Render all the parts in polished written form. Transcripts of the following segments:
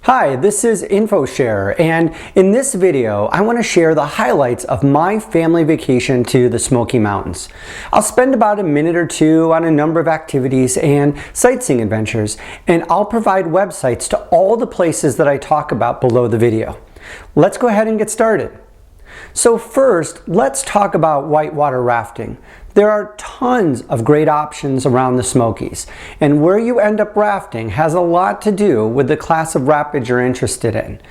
Hi, this is InfoShare, and in this video I want to share the highlights of my family vacation to the Smoky Mountains. I'll spend about a minute or two on a number of activities and sightseeing adventures, and I'll provide websites to all the places that I talk about below the video. Let's go ahead and get started. So first, let's talk about whitewater rafting. There are tons of great options around the Smokies, and where you end up rafting has a lot to do with the class of rapids you're interested in.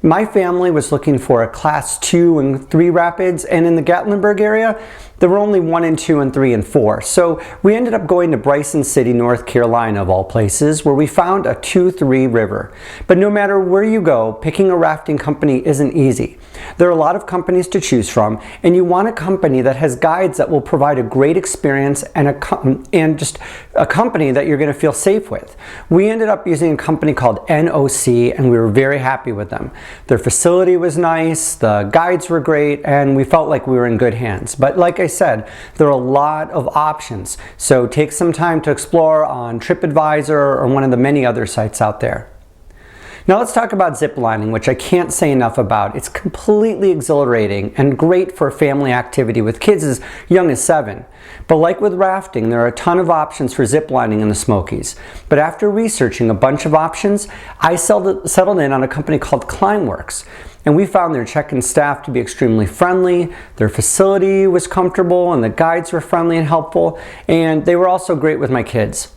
My family was looking for a class 2 and 3 rapids, and in the Gatlinburg area, there were only 1 and 2 and 3 and 4. So we ended up going to Bryson City, North Carolina of all places, where we found a 2-3 river. But no matter where you go, picking a rafting company isn't easy. There are a lot of companies to choose from, and you want a company that has guides that will provide a great experience and just a company that you're going to feel safe with. We ended up using a company called NOC, and we were very happy with them. Their facility was nice, the guides were great, and we felt like we were in good hands. But like I said, there are a lot of options, so take some time to explore on TripAdvisor or one of the many other sites out there. Now let's talk about zip lining, which I can't say enough about. It's completely exhilarating and great for family activity with kids as young as 7. But like with rafting, there are a ton of options for zip lining in the Smokies. But after researching a bunch of options, I settled in on a company called Clingworks. And we found their check-in staff to be extremely friendly, their facility was comfortable, and the guides were friendly and helpful, and they were also great with my kids.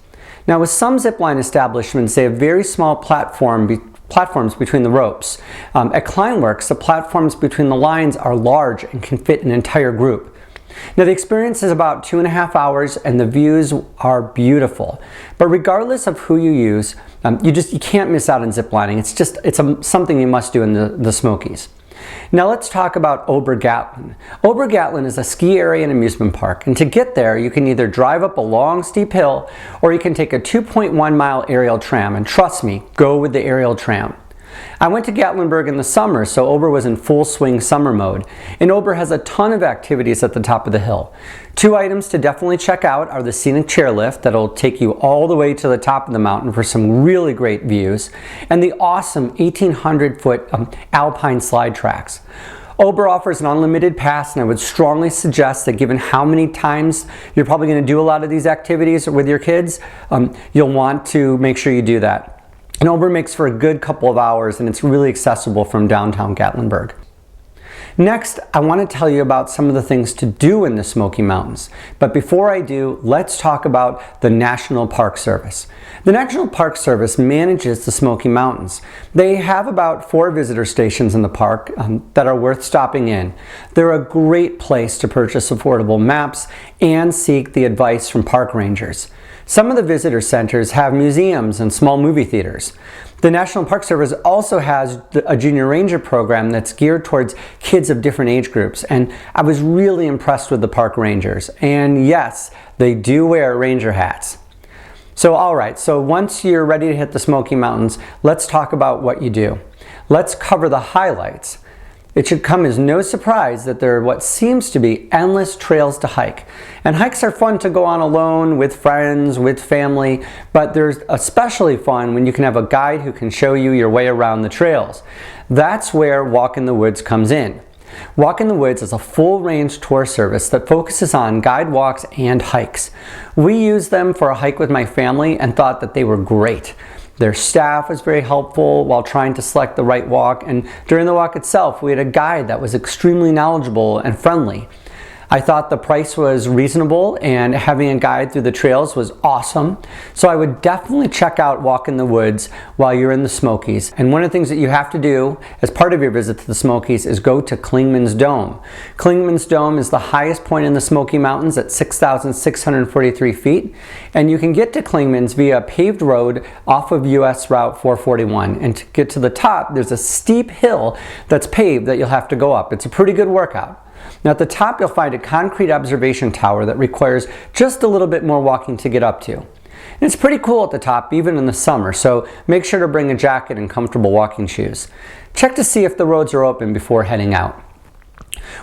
Now with some zipline establishments, they have very small platforms between the ropes. At Clingworks, the platforms between the lines are large and can fit an entire group. Now the experience is about 2.5 hours and the views are beautiful. But regardless of who you use, you can't miss out on ziplining. It's something you must do in the Smokies. Now let's talk about Ober Gatlinburg. Ober Gatlinburg is a ski area and amusement park, and to get there you can either drive up a long steep hill or you can take a 2.1 mile aerial tram, and trust me, go with the aerial tram. I went to Gatlinburg in the summer, so Ober was in full swing summer mode, and Ober has a ton of activities at the top of the hill. 2 items to definitely check out are the scenic chairlift that'll take you all the way to the top of the mountain for some really great views, and the awesome 1,800-foot alpine slide tracks. Ober offers an unlimited pass, and I would strongly suggest that given how many times you're probably going to do a lot of these activities with your kids, you'll want to make sure you do that. And Ober makes for a good couple of hours, and it's really accessible from downtown Gatlinburg. Next, I want to tell you about some of the things to do in the Smoky Mountains. But before I do, let's talk about the National Park Service. The National Park Service manages the Smoky Mountains. They have about 4 visitor stations in the park that are worth stopping in. They're a great place to purchase affordable maps and seek the advice from park rangers. Some of the visitor centers have museums and small movie theaters. The National Park Service also has a junior ranger program that's geared towards kids of different age groups, and I was really impressed with the park rangers. And yes, they do wear ranger hats. So alright, so once you're ready to hit the Smoky Mountains, let's talk about what you do. Let's cover the highlights. It should come as no surprise that there are what seems to be endless trails to hike. And hikes are fun to go on alone, with friends, with family, but there's especially fun when you can have a guide who can show you your way around the trails. That's where Walk in the Woods comes in. Walk in the Woods is a full-range tour service that focuses on guide walks and hikes. We used them for a hike with my family and thought that they were great. Their staff was very helpful while trying to select the right walk, and during the walk itself we had a guide that was extremely knowledgeable and friendly. I thought the price was reasonable, and having a guide through the trails was awesome. So I would definitely check out Walk in the Woods while you're in the Smokies. And one of the things that you have to do as part of your visit to the Smokies is go to Clingmans Done. Clingmans Done is the highest point in the Smoky Mountains at 6,643 feet. And you can get to Clingmans via a paved road off of US Route 441. And to get to the top, there's a steep hill that's paved that you'll have to go up. It's a pretty good workout. Now at the top you'll find a concrete observation tower that requires just a little bit more walking to get up to. And it's pretty cool at the top even in the summer, so make sure to bring a jacket and comfortable walking shoes. Check to see if the roads are open before heading out.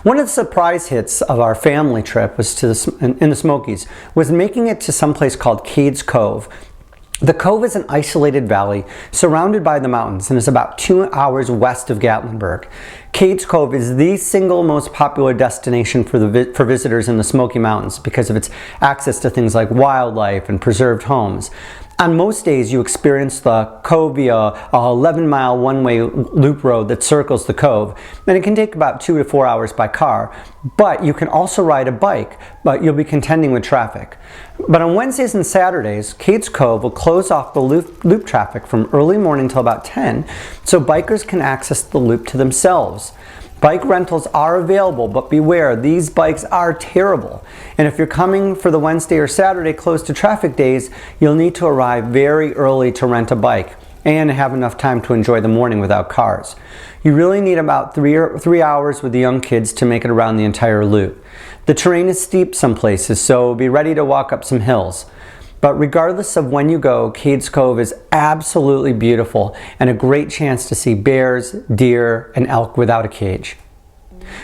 One of the surprise hits of our family trip was in the Smokies was making it to some place called Cades Cove. The Cove is an isolated valley surrounded by the mountains and is about 2 hours west of Gatlinburg. Cades Cove is the single most popular destination for visitors in the Smoky Mountains because of its access to things like wildlife and preserved homes. On most days, you experience the Cove via a 11-mile one-way loop road that circles the Cove, and it can take about 2 to 4 hours by car, but you can also ride a bike, but you'll be contending with traffic. But on Wednesdays and Saturdays, Cades Cove will close off the loop traffic from early morning till about 10, so bikers can access the loop to themselves. Bike rentals are available, but beware, these bikes are terrible. And if you're coming for the Wednesday or Saturday close to traffic days, you'll need to arrive very early to rent a bike and have enough time to enjoy the morning without cars. You really need about 3 hours with the young kids to make it around the entire loop. The terrain is steep some places, so be ready to walk up some hills. But regardless of when you go, Cades Cove is absolutely beautiful and a great chance to see bears, deer, and elk without a cage.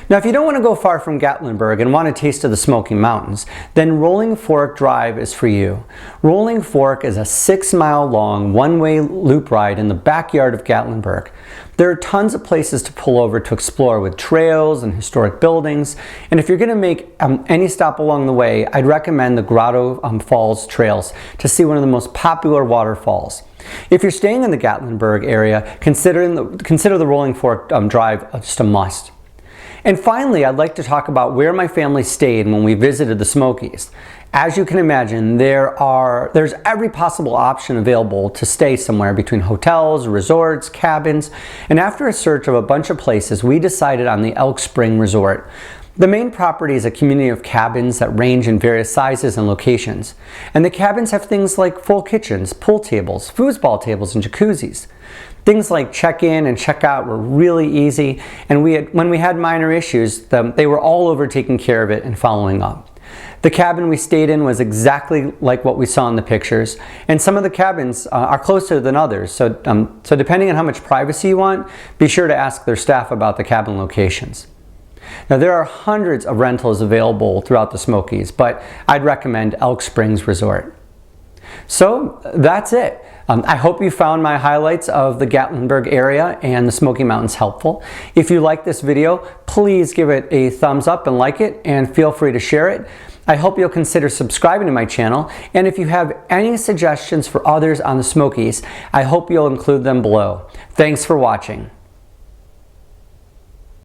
Now, if you don't want to go far from Gatlinburg and want a taste of the Smoky Mountains, then Rolling Fork Drive is for you. Rolling Fork is a 6-mile long one-way loop ride in the backyard of Gatlinburg. There are tons of places to pull over to explore with trails and historic buildings, and if you're going to make any stop along the way, I'd recommend the Grotto Falls trails to see one of the most popular waterfalls. If you're staying in the Gatlinburg area, consider the Rolling Fork Drive just a must. And finally, I'd like to talk about where my family stayed when we visited the Smokies. As you can imagine, there's every possible option available to stay somewhere between hotels, resorts, cabins, and after a search of a bunch of places, we decided on the Elk Springs Resort. The main property is a community of cabins that range in various sizes and locations. And the cabins have things like full kitchens, pool tables, foosball tables, and jacuzzis. Things like check-in and check-out were really easy, and when we had minor issues, they were all over taking care of it and following up. The cabin we stayed in was exactly like what we saw in the pictures, and some of the cabins are closer than others, so depending on how much privacy you want, be sure to ask their staff about the cabin locations. Now, there are hundreds of rentals available throughout the Smokies, but I'd recommend Elk Springs Resort. So that's it. I hope you found my highlights of the Gatlinburg area and the Smoky Mountains helpful. If you like this video, please give it a thumbs up and like it, and feel free to share it. I hope you'll consider subscribing to my channel, and if you have any suggestions for others on the Smokies, I hope you'll include them below. Thanks for watching.